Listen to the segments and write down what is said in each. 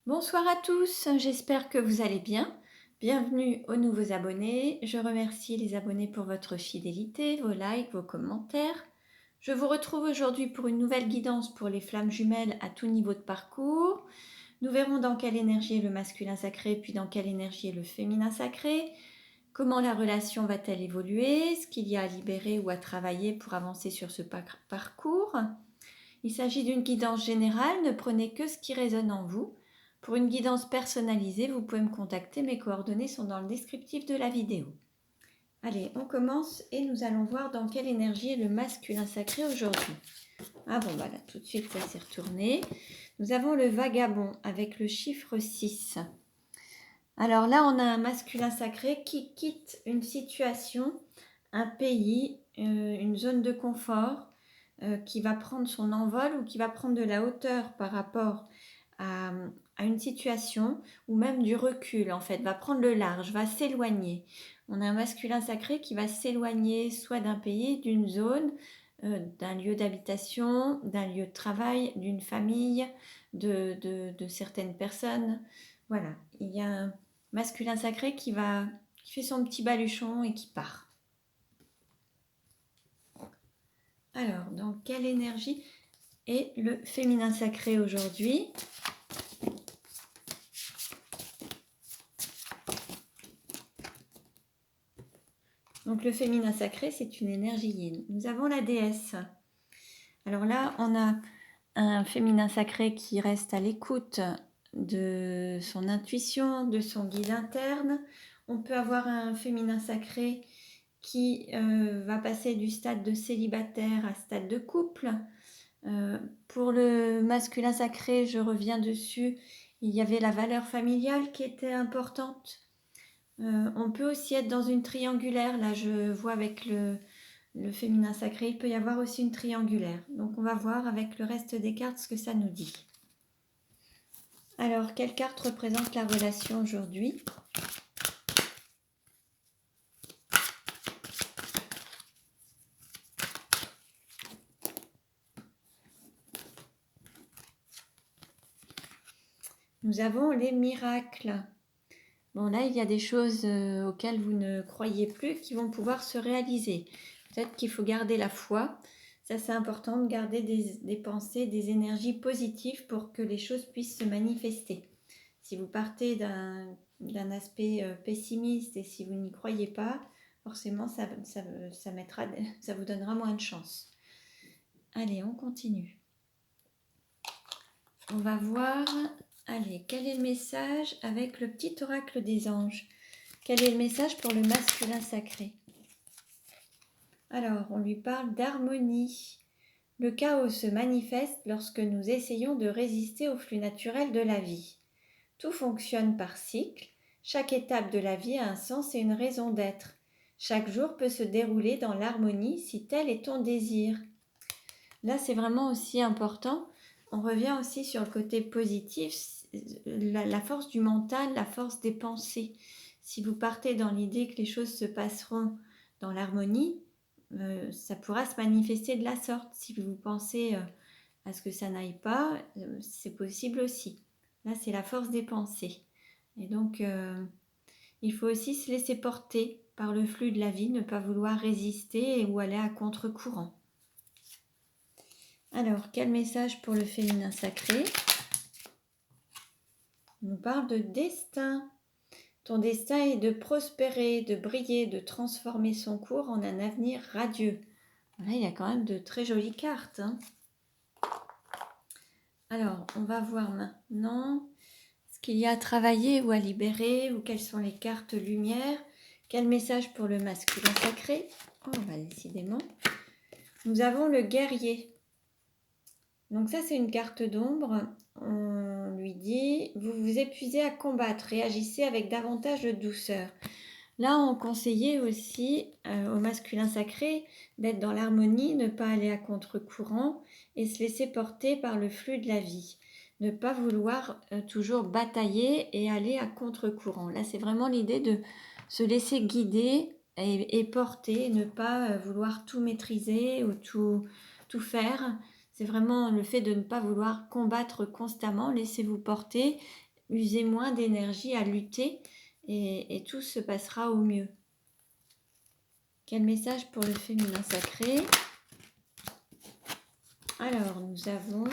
Bonsoir à tous, j'espère que vous allez bien. Bienvenue aux nouveaux abonnés. Je remercie les abonnés pour votre fidélité, vos likes, vos commentaires. Je vous retrouve aujourd'hui pour une nouvelle guidance pour les flammes jumelles à tout niveau de parcours. Nous verrons dans quelle énergie est le masculin sacré, puis dans quelle énergie est le féminin sacré. Comment la relation va-t-elle évoluer? Ce qu'il y a à libérer ou à travailler pour avancer sur ce parcours. Il s'agit d'une guidance générale, ne prenez que ce qui résonne en vous. Pour une guidance personnalisée, vous pouvez me contacter, mes coordonnées sont dans le descriptif de la vidéo. Allez, on commence et nous allons voir dans quelle énergie est le masculin sacré aujourd'hui. Ah bon, voilà, tout de suite ça s'est retourné. Nous avons le vagabond avec le chiffre 6. Alors là, on a un masculin sacré qui quitte une situation, un pays, une zone de confort, qui va prendre son envol ou qui va prendre de la hauteur par rapport à, à une situation ou même du recul en fait, va prendre le large, va s'éloigner. On a un masculin sacré qui va s'éloigner soit d'un pays, d'une zone, d'un lieu d'habitation, d'un lieu de travail, d'une famille, de certaines personnes. Voilà, il y a un masculin sacré qui fait son petit baluchon et qui part. Alors, dans quelle énergie est le féminin sacré aujourd'hui? Donc le féminin sacré, c'est une énergie yin. Nous avons la déesse. Alors là, on a un féminin sacré qui reste à l'écoute de son intuition, de son guide interne. On peut avoir un féminin sacré qui va passer du stade de célibataire à stade de couple. Pour le masculin sacré, je reviens dessus, il y avait la valeur familiale qui était importante. On peut aussi être dans une triangulaire. Là, je vois avec le féminin sacré, il peut y avoir aussi une triangulaire. Donc, on va voir avec le reste des cartes ce que ça nous dit. Alors, quelle carte représente la relation aujourd'hui? Nous avons les miracles. Bon, là, il y a des choses auxquelles vous ne croyez plus qui vont pouvoir se réaliser. Peut-être qu'il faut garder la foi. Ça, c'est important de garder des pensées, des énergies positives pour que les choses puissent se manifester. Si vous partez d'un aspect pessimiste et si vous n'y croyez pas, forcément, ça vous donnera moins de chance. Allez, on continue. On va voir, allez, quel est le message avec le petit oracle des anges? Quel est le message pour le masculin sacré? Alors, on lui parle d'harmonie. Le chaos se manifeste lorsque nous essayons de résister au flux naturel de la vie. Tout fonctionne par cycle. Chaque étape de la vie a un sens et une raison d'être. Chaque jour peut se dérouler dans l'harmonie si tel est ton désir. Là, c'est vraiment aussi important. On revient aussi sur le côté positif, la force du mental, la force des pensées. Si vous partez dans l'idée que les choses se passeront dans l'harmonie, ça pourra se manifester de la sorte. Si vous pensez à ce que ça n'aille pas, c'est possible aussi. Là, c'est la force des pensées. Et donc, il faut aussi se laisser porter par le flux de la vie, ne pas vouloir résister ou aller à contre-courant. Alors, quel message pour le féminin sacré? On nous parle de destin. Ton destin est de prospérer, de briller, de transformer son cours en un avenir radieux. Là, il y a quand même de très jolies cartes. Alors, on va voir maintenant ce qu'il y a à travailler ou à libérer, ou quelles sont les cartes lumière. Quel message pour le masculin sacré? Oh, décidément. Nous avons le guerrier. Donc ça, c'est une carte d'ombre. On lui dit, vous vous épuisez à combattre, réagissez avec davantage de douceur. Là, on conseillait aussi au masculin sacré d'être dans l'harmonie, ne pas aller à contre-courant et se laisser porter par le flux de la vie. Ne pas vouloir toujours batailler et aller à contre-courant. Là, c'est vraiment l'idée de se laisser guider et porter, ne pas vouloir tout maîtriser ou tout faire. C'est vraiment le fait de ne pas vouloir combattre constamment. Laissez-vous porter user moins d'énergie à lutter et tout se passera au mieux. Quel message pour le féminin sacré? Alors, nous avons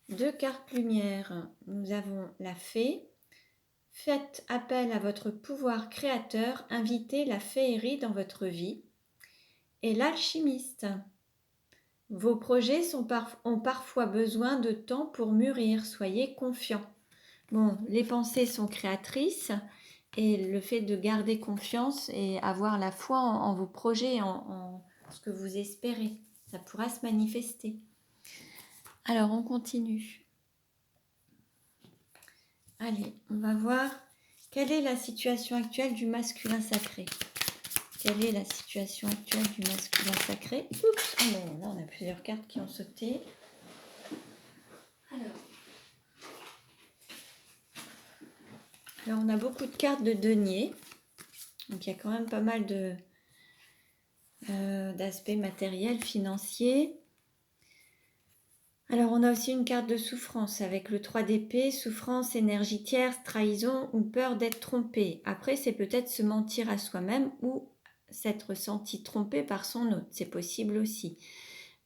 2 cartes lumière. Nous avons la fée. Faites appel à votre pouvoir créateur, invitez la féerie dans votre vie. Et l'alchimiste. Vos projets ont parfois besoin de temps pour mûrir, soyez confiants. Bon, les pensées sont créatrices et le fait de garder confiance et avoir la foi en vos projets, en ce que vous espérez, ça pourra se manifester. Alors, on continue. Allez, on va voir quelle est la situation actuelle du masculin sacré. Quelle est la situation actuelle du masculin sacré? Oups, oh non, là on a plusieurs cartes qui ont sauté. Alors on a beaucoup de cartes de denier. Donc il y a quand même pas mal d'aspects matériels, financiers. Alors on a aussi une carte de souffrance avec le 3 d'épée, souffrance, énergie tierce, trahison ou peur d'être trompé. Après c'est peut-être se mentir à soi-même ou s'être senti trompé par son autre, c'est possible aussi.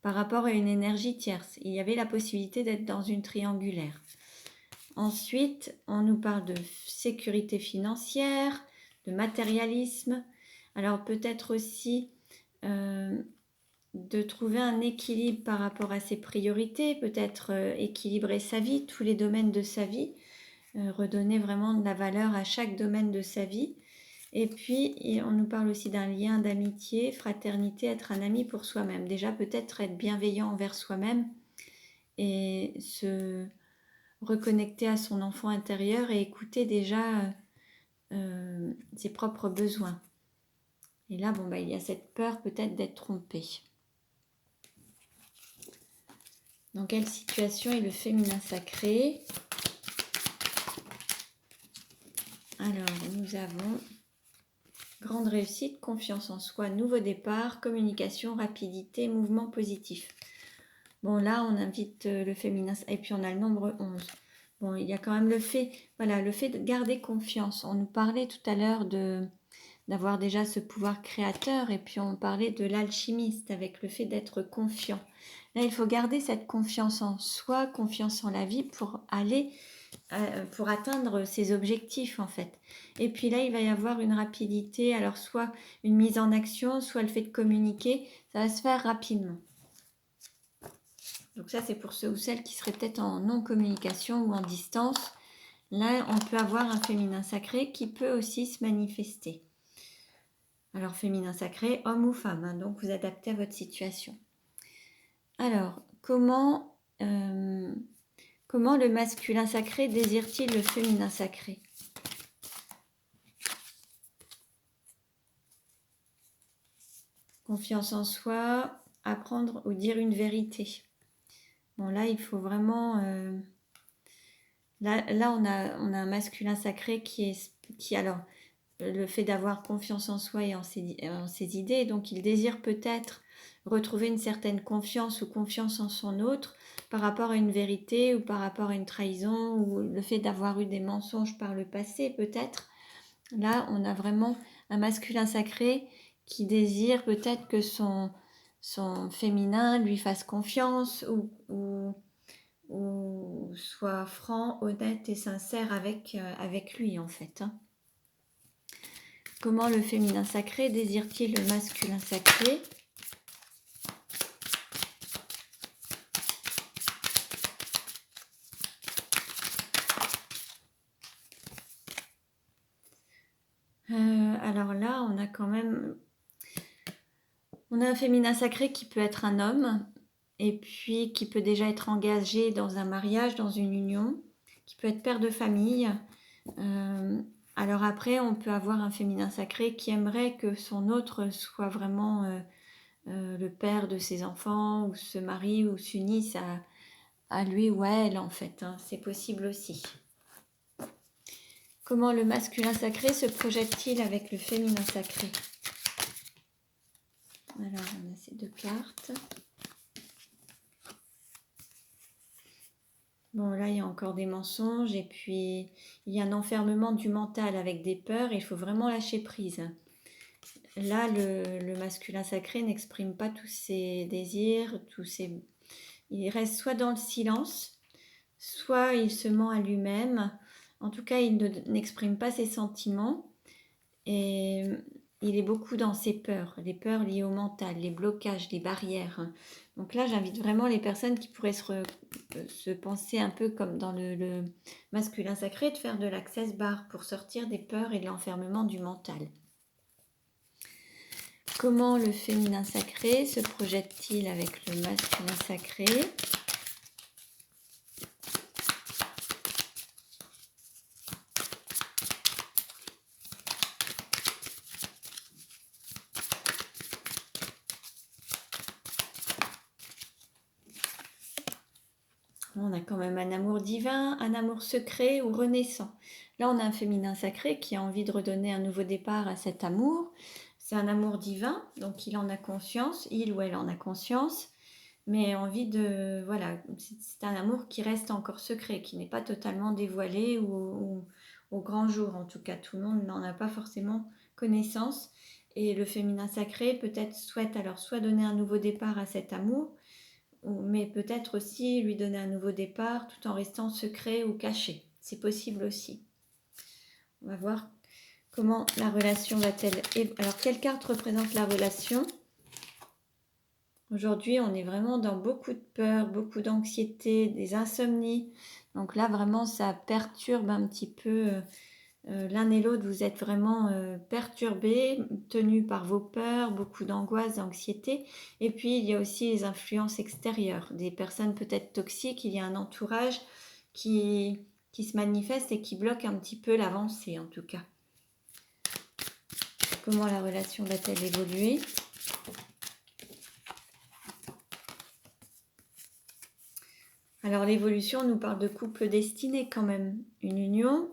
Par rapport à une énergie tierce, il y avait la possibilité d'être dans une triangulaire. Ensuite, on nous parle de sécurité financière, de matérialisme. Alors peut-être aussi de trouver un équilibre par rapport à ses priorités, peut-être équilibrer sa vie, tous les domaines de sa vie, redonner vraiment de la valeur à chaque domaine de sa vie. Et puis, on nous parle aussi d'un lien d'amitié, fraternité, être un ami pour soi-même. Déjà, peut-être être bienveillant envers soi-même et se reconnecter à son enfant intérieur et écouter déjà ses propres besoins. Et là, bon, il y a cette peur peut-être d'être trompé. Dans quelle situation est le féminin sacré? Alors, nous avons grande réussite, confiance en soi, nouveau départ, communication, rapidité, mouvement positif. Bon, là, on invite le féminin, et puis on a le nombre 11. Bon, il y a quand même le fait de garder confiance. On nous parlait tout à l'heure d'avoir déjà ce pouvoir créateur, et puis on parlait de l'alchimiste avec le fait d'être confiant. Là, il faut garder cette confiance en soi, confiance en la vie pour atteindre ses objectifs en fait. Et puis là, il va y avoir une rapidité, alors soit une mise en action, soit le fait de communiquer, ça va se faire rapidement. Donc ça, c'est pour ceux ou celles qui seraient peut-être en non-communication ou en distance. Là, on peut avoir un féminin sacré qui peut aussi se manifester. Alors, féminin sacré, homme ou femme, hein, donc vous adaptez à votre situation. Alors, comment le masculin sacré désire-t-il le féminin sacré? Confiance en soi, apprendre ou dire une vérité. Bon, là, il faut vraiment... Là, on a un masculin sacré qui alors, le fait d'avoir confiance en soi et en ses idées, donc il désire peut-être retrouver une certaine confiance ou confiance en son autre par rapport à une vérité ou par rapport à une trahison ou le fait d'avoir eu des mensonges par le passé peut-être. Là, on a vraiment un masculin sacré qui désire peut-être que son féminin lui fasse confiance ou soit franc, honnête et sincère avec lui en fait. Hein. Comment le féminin sacré désire-t-il le masculin sacré? Alors là, on a quand même... On a un féminin sacré qui peut être un homme et puis qui peut déjà être engagé dans un mariage, dans une union, qui peut être père de famille. Alors après, on peut avoir un féminin sacré qui aimerait que son autre soit vraiment le père de ses enfants ou se marie ou s'unisse à lui ou à elle en fait. Hein. C'est possible aussi. Comment le masculin sacré se projette-t-il avec le féminin sacré? Alors, on a ces 2 cartes. Bon, là, il y a encore des mensonges et puis il y a un enfermement du mental avec des peurs. Il faut vraiment lâcher prise. Là, le masculin sacré n'exprime pas tous ses désirs, il reste soit dans le silence, soit il se ment à lui-même. En tout cas, il n'exprime pas ses sentiments et il est beaucoup dans ses peurs, les peurs liées au mental, les blocages, les barrières. Donc là, j'invite vraiment les personnes qui pourraient se penser un peu comme dans le masculin sacré, de faire de l'access bar pour sortir des peurs et de l'enfermement du mental. Comment le féminin sacré se projette-t-il avec le masculin sacré ? On a quand même un amour divin, un amour secret ou renaissant. Là, on a un féminin sacré qui a envie de redonner un nouveau départ à cet amour. C'est un amour divin, donc il en a conscience, il ou elle en a conscience, mais envie de... Voilà, c'est un amour qui reste encore secret, qui n'est pas totalement dévoilé ou au grand jour. En tout cas, tout le monde n'en a pas forcément connaissance. Et le féminin sacré peut-être souhaite alors soit donner un nouveau départ à cet amour, mais peut-être aussi lui donner un nouveau départ tout en restant secret ou caché. C'est possible aussi. On va voir comment la relation va-t-elle... Alors, quelle carte représente la relation ? Aujourd'hui, on est vraiment dans beaucoup de peur, beaucoup d'anxiété, des insomnies. Donc là, vraiment, ça perturbe un petit peu l'un et l'autre. Vous êtes vraiment perturbés, tenus par vos peurs, beaucoup d'angoisse, d'anxiété. Et puis, il y a aussi les influences extérieures, des personnes peut-être toxiques. Il y a un entourage qui se manifeste et qui bloque un petit peu l'avancée, en tout cas. Comment la relation va-t-elle évoluer ? Alors l'évolution nous parle de couple destiné quand même, une union,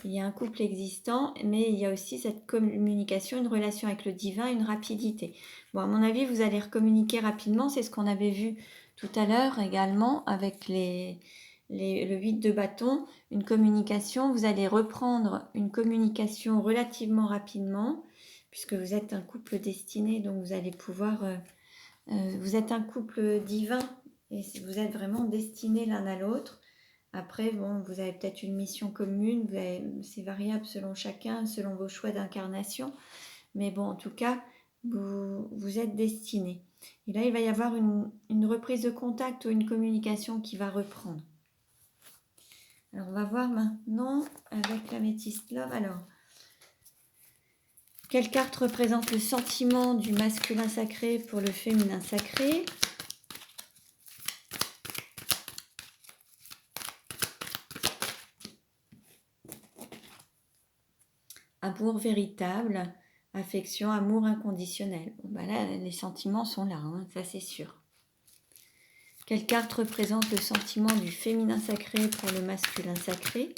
il y a un couple existant, mais il y a aussi cette communication, une relation avec le divin, une rapidité. Bon, à mon avis, vous allez recommuniquer rapidement, c'est ce qu'on avait vu tout à l'heure également avec le 8 de bâton, une communication, vous allez reprendre une communication relativement rapidement, puisque vous êtes un couple destiné, donc vous allez pouvoir... vous êtes un couple divin et vous êtes vraiment destinés l'un à l'autre. Après, bon, vous avez peut-être une mission commune, c'est variable selon chacun, selon vos choix d'incarnation. Mais bon, en tout cas, vous êtes destinés. Et là, il va y avoir une reprise de contact ou une communication qui va reprendre. Alors, on va voir maintenant avec l'améthyste love. Alors, quelle carte représente le sentiment du masculin sacré pour le féminin sacré ? Amour véritable, affection, amour inconditionnel. Bon, bah là, les sentiments sont là, hein, ça c'est sûr. Quelle carte représente le sentiment du féminin sacré pour le masculin sacré ?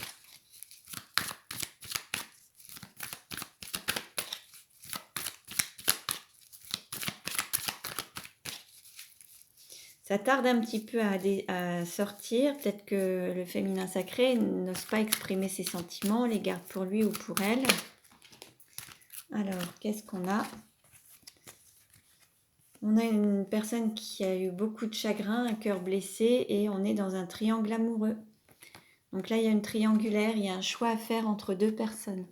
Ça tarde un petit peu à sortir. Peut-être que le féminin sacré n'ose pas exprimer ses sentiments, les garde pour lui ou pour elle. Alors, qu'est-ce qu'on a ? On a une personne qui a eu beaucoup de chagrin, un cœur blessé, et on est dans un triangle amoureux. Donc là, il y a une triangulaire, il y a un choix à faire entre deux personnes.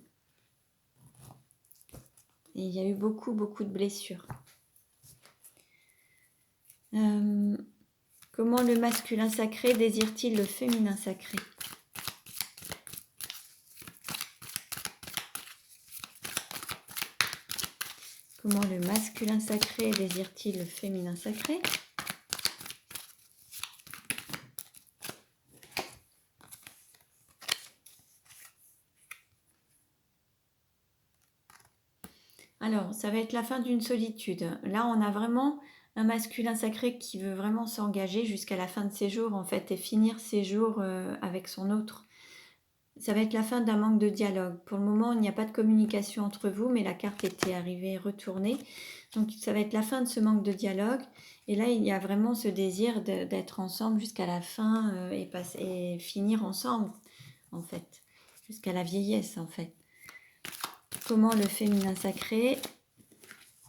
Et il y a eu beaucoup de blessures. Comment le masculin sacré désire-t-il le féminin sacré ? Comment le masculin sacré désire-t-il le féminin sacré ? Alors, ça va être la fin d'une solitude. Là, on a vraiment un masculin sacré qui veut vraiment s'engager jusqu'à la fin de ses jours, en fait, et finir ses jours avec son autre. ça va être la fin d'un manque de dialogue. Pour le moment, il n'y a pas de communication entre vous, mais la carte était arrivée retournée. Donc, ça va être la fin de ce manque de dialogue. Et là, il y a vraiment ce désir d'être ensemble jusqu'à la fin et finir ensemble, en fait. Jusqu'à la vieillesse, en fait. Comment le féminin sacré?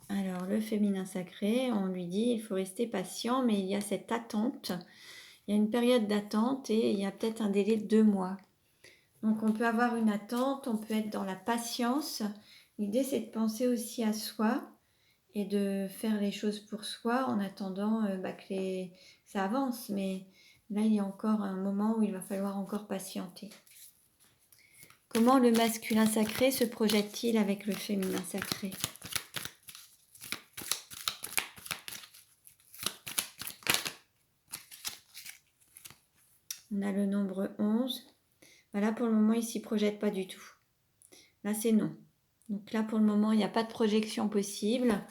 Alors, le féminin sacré, on lui dit, il faut rester patient, mais il y a cette attente. Il y a une période d'attente et il y a peut-être un délai de 2 mois. Donc on peut avoir une attente, on peut être dans la patience. L'idée c'est de penser aussi à soi et de faire les choses pour soi en attendant que ça avance. Mais là il y a encore un moment où il va falloir encore patienter. Comment le masculin sacré se projette-t-il avec le féminin sacré? On a le nombre 11. Voilà, pour le moment, il ne s'y projette pas du tout. Là, c'est non. Donc là, pour le moment, il n'y a pas de projection possible.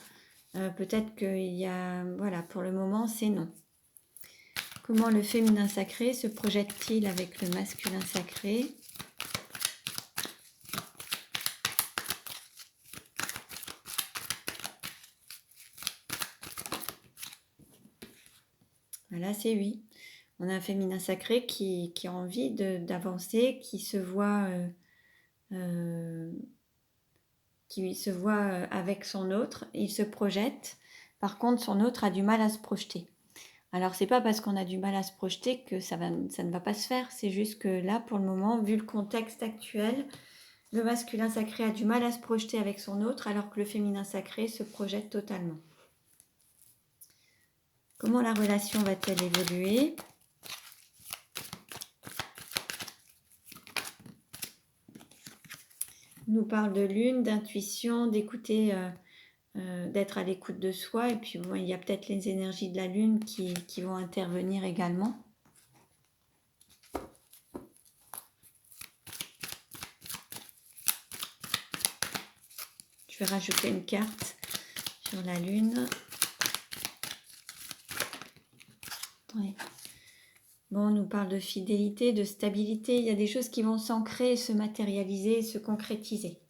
Peut-être qu'il y a... Voilà, pour le moment, c'est non. Comment le féminin sacré se projette-t-il avec le masculin sacré? Voilà, c'est oui. On a un féminin sacré qui a envie d'avancer, qui se voit avec son autre. Il se projette. Par contre, son autre a du mal à se projeter. Alors, c'est pas parce qu'on a du mal à se projeter que ça ne va pas se faire. C'est juste que là, pour le moment, vu le contexte actuel, le masculin sacré a du mal à se projeter avec son autre, alors que le féminin sacré se projette totalement. Comment la relation va-t-elle évoluer? On nous parle de lune, d'intuition, d'écouter, d'être à l'écoute de soi. Et puis, bon, il y a peut-être les énergies de la lune qui vont intervenir également. Je vais rajouter une carte sur la lune. Ouais. Bon, on nous parle de fidélité, de stabilité. Il y a des choses qui vont s'ancrer, se matérialiser, se concrétiser.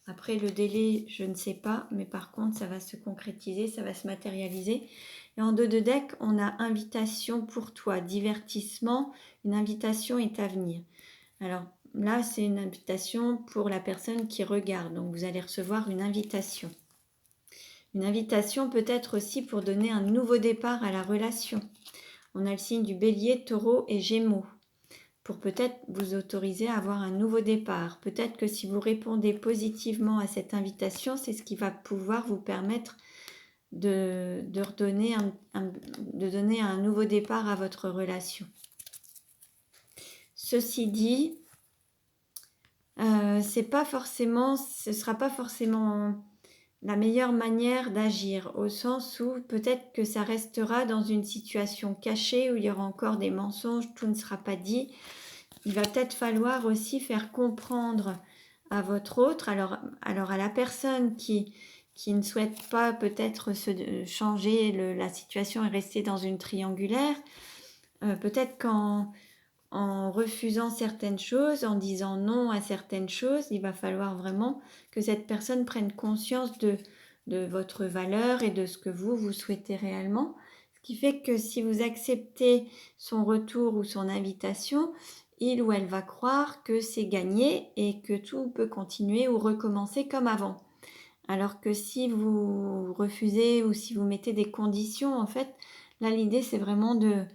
Après, le délai, je ne sais pas, mais par contre, ça va se concrétiser, ça va se matérialiser. Et en dos de deck, on a invitation pour toi, divertissement, une invitation est à venir. Alors là, c'est une invitation pour la personne qui regarde, donc vous allez recevoir une invitation. Une invitation peut-être aussi pour donner un nouveau départ à la relation. On a le signe du Bélier, Taureau et Gémeaux. Pour peut-être vous autoriser à avoir un nouveau départ. Peut-être que si vous répondez positivement à cette invitation, c'est ce qui va pouvoir vous permettre de donner un nouveau départ à votre relation. Ceci dit, ce ne sera pas forcément la meilleure manière d'agir, au sens où peut-être que ça restera dans une situation cachée où il y aura encore des mensonges, tout ne sera pas dit. Il va peut-être falloir aussi faire comprendre à votre autre, alors à la personne qui ne souhaite pas peut-être changer la situation et rester dans une triangulaire, peut-être en refusant certaines choses, en disant non à certaines choses, il va falloir vraiment que cette personne prenne conscience de votre valeur et de ce que vous souhaitez réellement. Ce qui fait que si vous acceptez son retour ou son invitation, il ou elle va croire que c'est gagné et que tout peut continuer ou recommencer comme avant. Alors que si vous refusez ou si vous mettez des conditions, en fait, là l'idée c'est vraiment de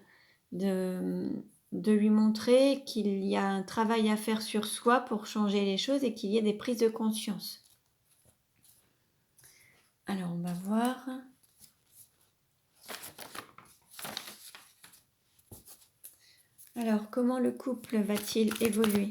lui montrer qu'il y a un travail à faire sur soi pour changer les choses et qu'il y ait des prises de conscience. Alors, on va voir. Alors, comment le couple va-t-il évoluer?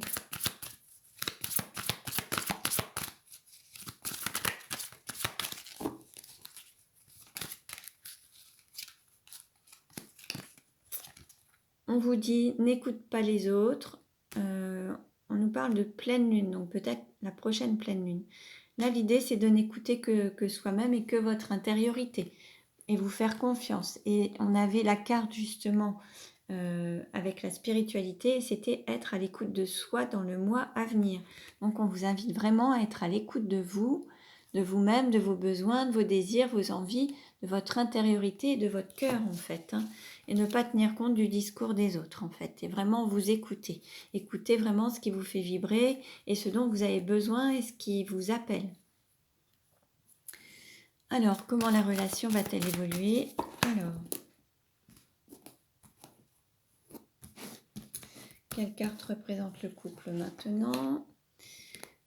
On vous dit, n'écoute pas les autres. On nous parle de pleine lune, donc peut-être la prochaine pleine lune. Là, l'idée, c'est de n'écouter que soi-même et que votre intériorité. Et vous faire confiance. Et on avait la carte, justement, avec la spiritualité, c'était être à l'écoute de soi dans le mois à venir. Donc on vous invite vraiment à être à l'écoute de vous, de vous-même, de vos besoins, de vos désirs, vos envies, de votre intériorité et de votre cœur en fait, hein, et ne pas tenir compte du discours des autres en fait, et vraiment vous écouter. Écoutez vraiment ce qui vous fait vibrer et ce dont vous avez besoin et ce qui vous appelle. Alors, comment la relation va-t-elle évoluer? Alors, quelle carte représente le couple maintenant?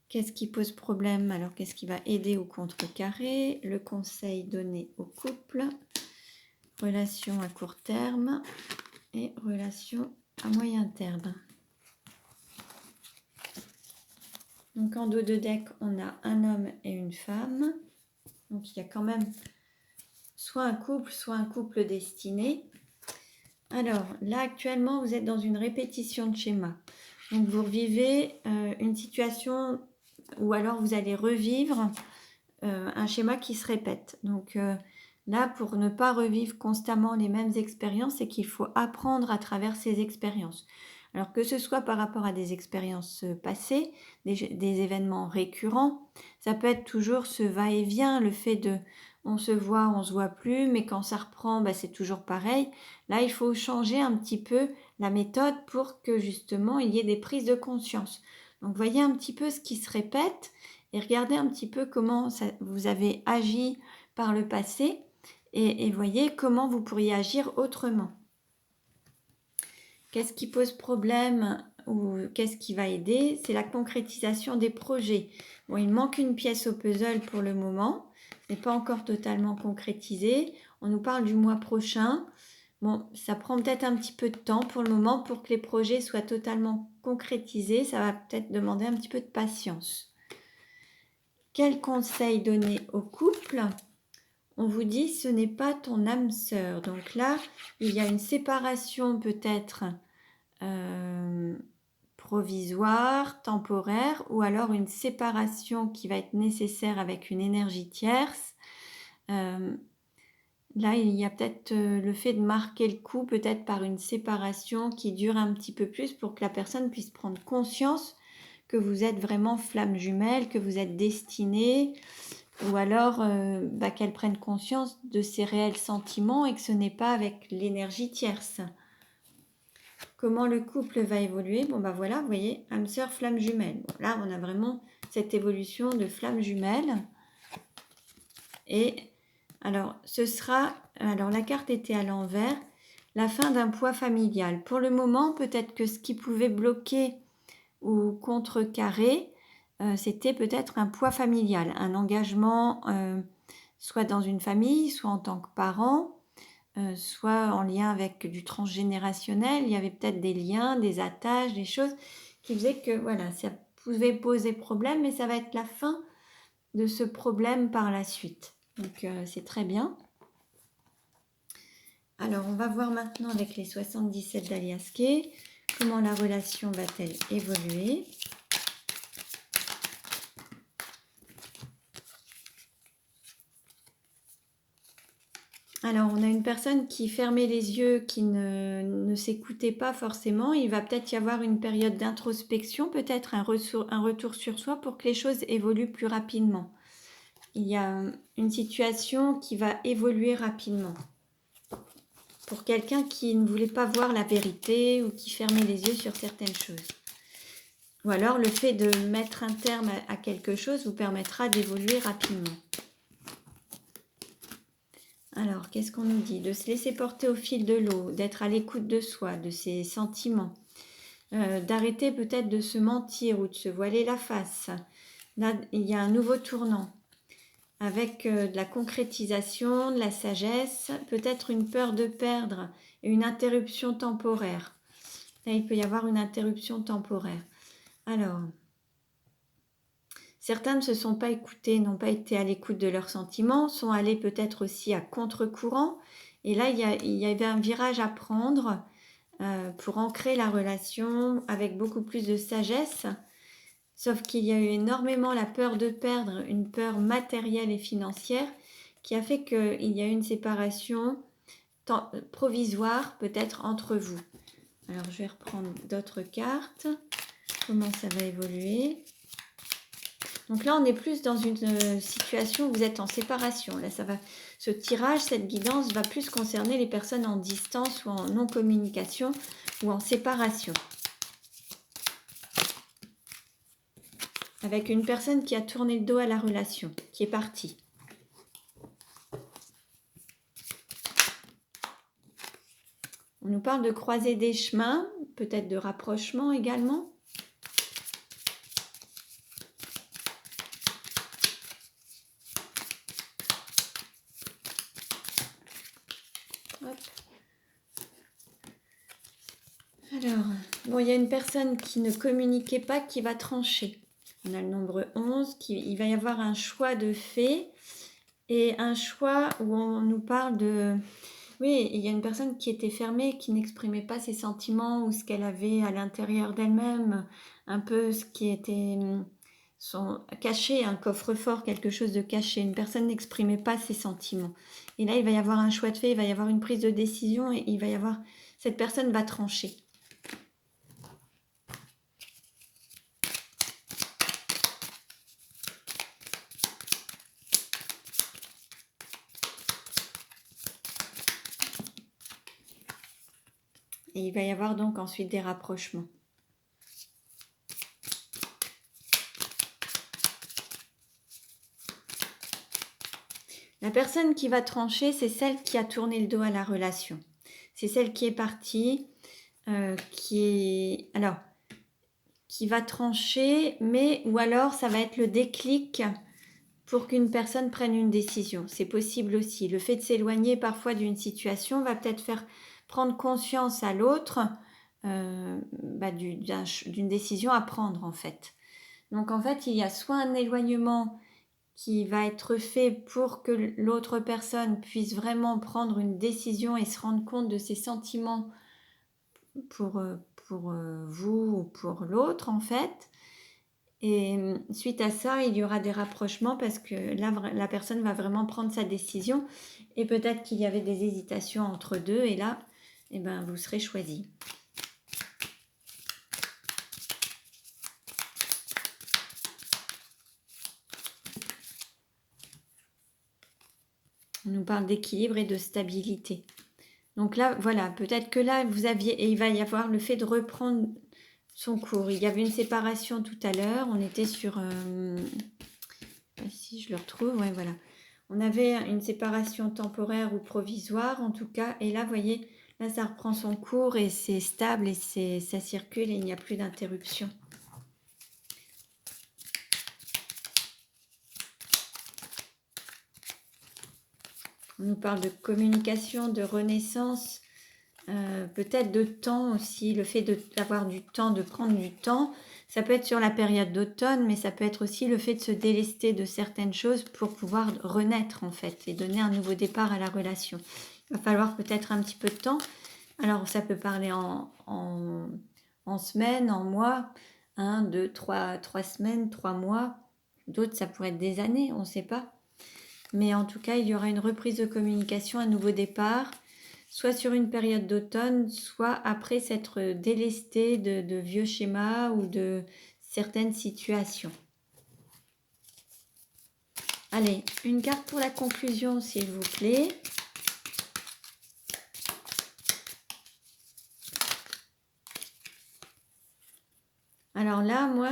Qu'est-ce qui pose problème? Alors, qu'est-ce qui va aider au contrecarré? Le conseil donné au couple. Relation à court terme et relation à moyen terme. Donc, en dos de deck, on a un homme et une femme. Donc, il y a quand même soit un couple destiné. Alors, là, actuellement, vous êtes dans une répétition de schéma. Donc, vous revivez une situation ou alors vous allez revivre un schéma qui se répète. Donc, là, pour ne pas revivre constamment les mêmes expériences, c'est qu'il faut apprendre à travers ces expériences. Alors, que ce soit par rapport à des expériences passées, des événements récurrents, ça peut être toujours ce va-et-vient, le fait de on se voit plus, mais quand ça reprend, bah, c'est toujours pareil. Là, il faut changer un petit peu la méthode pour que justement il y ait des prises de conscience. Donc, voyez un petit peu ce qui se répète et regardez un petit peu comment vous avez agi par le passé et voyez comment vous pourriez agir autrement. Qu'est-ce qui pose problème ou qu'est-ce qui va aider? C'est la concrétisation des projets. Bon, il manque une pièce au puzzle pour le moment. Ce n'est pas encore totalement concrétisé. On nous parle du mois prochain. Bon, ça prend peut-être un petit peu de temps pour le moment pour que les projets soient totalement concrétisés. Ça va peut-être demander un petit peu de patience. Quel conseil donner au couple? On vous dit ce n'est pas ton âme sœur. Donc là, il y a une séparation peut-être provisoire, temporaire, ou alors une séparation qui va être nécessaire avec une énergie tierce. Là, il y a peut-être le fait de marquer le coup, peut-être par une séparation qui dure un petit peu plus pour que la personne puisse prendre conscience que vous êtes vraiment flamme jumelle, que vous êtes destinée, ou alors qu'elle prenne conscience de ses réels sentiments et que ce n'est pas avec l'énergie tierce. Comment le couple va évoluer? Bon voilà, vous voyez, âme sœur, flamme jumelle. Bon, là, on a vraiment cette évolution de flamme jumelle. Et alors, la carte était à l'envers, la fin d'un poids familial. Pour le moment, peut-être que ce qui pouvait bloquer ou contrecarrer, c'était peut-être un poids familial, un engagement soit dans une famille, soit en tant que parent, soit en lien avec du transgénérationnel. Il y avait peut-être des liens, des attaches, des choses qui faisaient que voilà, ça pouvait poser problème, mais ça va être la fin de ce problème par la suite. Donc c'est très bien. Alors on va voir maintenant avec les 77 d'Alias Kay, comment la relation va-t-elle évoluer? Alors, on a une personne qui fermait les yeux, qui ne s'écoutait pas forcément. Il va peut-être y avoir une période d'introspection, peut-être un retour sur soi pour que les choses évoluent plus rapidement. Il y a une situation qui va évoluer rapidement. Pour quelqu'un qui ne voulait pas voir la vérité ou qui fermait les yeux sur certaines choses. Ou alors, le fait de mettre un terme à quelque chose vous permettra d'évoluer rapidement. Alors, qu'est-ce qu'on nous dit? De se laisser porter au fil de l'eau, d'être à l'écoute de soi, de ses sentiments, d'arrêter peut-être de se mentir ou de se voiler la face. Là, il y a un nouveau tournant avec de la concrétisation, de la sagesse, peut-être une peur de perdre et une interruption temporaire. Là, il peut y avoir une interruption temporaire. Alors, certains ne se sont pas écoutés, n'ont pas été à l'écoute de leurs sentiments, sont allés peut-être aussi à contre-courant. Et là, il y avait un virage à prendre pour ancrer la relation avec beaucoup plus de sagesse. Sauf qu'il y a eu énormément la peur de perdre, une peur matérielle et financière qui a fait qu'il y a eu une séparation provisoire peut-être entre vous. Alors je vais reprendre d'autres cartes. Comment ça va évoluer? Donc là, on est plus dans une situation où vous êtes en séparation. Là, ce tirage, cette guidance va plus concerner les personnes en distance ou en non-communication ou en séparation. Avec une personne qui a tourné le dos à la relation, qui est partie. On nous parle de croiser des chemins, peut-être de rapprochement également. Alors, bon, il y a une personne qui ne communiquait pas, qui va trancher. On a le nombre 11, il va y avoir un choix de fait et un choix où on nous parle de... Oui, il y a une personne qui était fermée, qui n'exprimait pas ses sentiments ou ce qu'elle avait à l'intérieur d'elle-même, un peu ce qui était caché, un coffre-fort, quelque chose de caché. Une personne n'exprimait pas ses sentiments. Et là, il va y avoir un choix de fait, il va y avoir une prise de décision et il va y avoir... Cette personne va trancher. Et il va y avoir donc ensuite des rapprochements. La personne qui va trancher, c'est celle qui a tourné le dos à la relation. C'est celle qui est partie, qui va trancher, mais ou alors ça va être le déclic pour qu'une personne prenne une décision. C'est possible aussi. Le fait de s'éloigner parfois d'une situation va peut-être faire prendre conscience à l'autre d'une décision à prendre en fait. Donc en fait, il y a soit un éloignement qui va être fait pour que l'autre personne puisse vraiment prendre une décision et se rendre compte de ses sentiments pour vous ou pour l'autre en fait. Et suite à ça, il y aura des rapprochements parce que là, la personne va vraiment prendre sa décision et peut-être qu'il y avait des hésitations entre deux et là, eh ben, vous serez choisi. On nous parle d'équilibre et de stabilité. Donc là, voilà, peut-être que là, et il va y avoir le fait de reprendre son cours. Il y avait une séparation tout à l'heure, on était sur... si je le retrouve, ouais, voilà. On avait une séparation temporaire ou provisoire, en tout cas, et là, vous voyez, là, ça reprend son cours et c'est stable et ça circule et il n'y a plus d'interruption. On nous parle de communication, de renaissance, peut-être de temps aussi, le fait d'avoir du temps, de prendre du temps. Ça peut être sur la période d'automne, mais ça peut être aussi le fait de se délester de certaines choses pour pouvoir renaître en fait et donner un nouveau départ à la relation. Il va falloir peut-être un petit peu de temps. Alors ça peut parler en semaines, en mois, 1, 2, 3 semaines, 3 mois. D'autres, ça pourrait être des années, on ne sait pas. Mais en tout cas, il y aura une reprise de communication, un nouveau départ, soit sur une période d'automne, soit après s'être délesté de vieux schémas ou de certaines situations. Allez, une carte pour la conclusion, s'il vous plaît. Alors là, moi,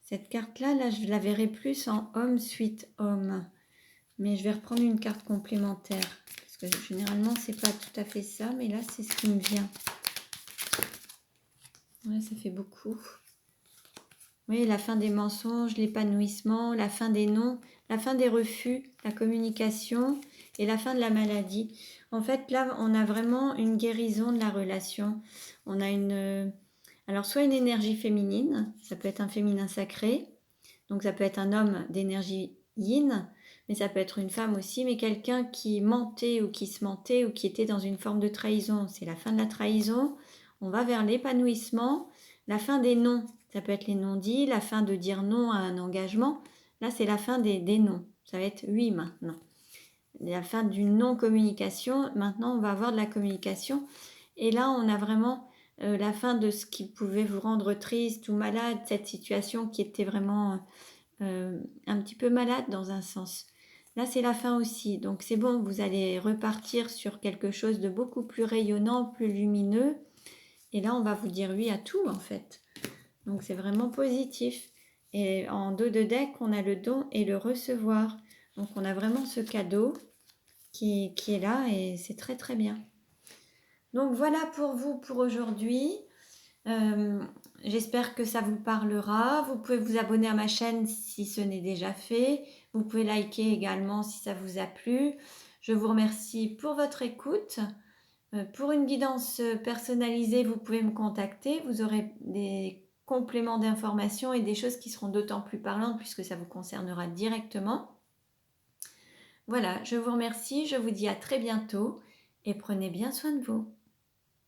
cette carte-là, là, je la verrai plus en homme suite homme. Mais je vais reprendre une carte complémentaire. Parce que généralement, c'est pas tout à fait ça. Mais là, c'est ce qui me vient. Ouais, ça fait beaucoup. Oui, la fin des mensonges, l'épanouissement, la fin des non, la fin des refus, la communication et la fin de la maladie. En fait, là, on a vraiment une guérison de la relation. On a alors, soit une énergie féminine, ça peut être un féminin sacré, donc ça peut être un homme d'énergie yin, mais ça peut être une femme aussi, mais quelqu'un qui mentait ou qui se mentait ou qui était dans une forme de trahison. C'est la fin de la trahison, on va vers l'épanouissement, la fin des non, ça peut être les non-dits, la fin de dire non à un engagement, là c'est la fin des non. Ça va être 8 maintenant. La fin d'une non-communication. Maintenant, on va avoir de la communication. Et là, on a vraiment la fin de ce qui pouvait vous rendre triste ou malade, cette situation qui était vraiment un petit peu malade dans un sens. Là, c'est la fin aussi. Donc, c'est bon, vous allez repartir sur quelque chose de beaucoup plus rayonnant, plus lumineux. Et là, on va vous dire oui à tout, en fait. Donc, c'est vraiment positif. Et en dos de deck, on a le don et le recevoir. Donc, on a vraiment ce cadeau qui est là et c'est très, très bien. Donc, voilà pour vous pour aujourd'hui. J'espère que ça vous parlera. Vous pouvez vous abonner à ma chaîne si ce n'est déjà fait. Vous pouvez liker également si ça vous a plu. Je vous remercie pour votre écoute. Pour une guidance personnalisée, vous pouvez me contacter. Vous aurez des compléments d'informations et des choses qui seront d'autant plus parlantes puisque ça vous concernera directement. Voilà, je vous remercie. Je vous dis à très bientôt et prenez bien soin de vous.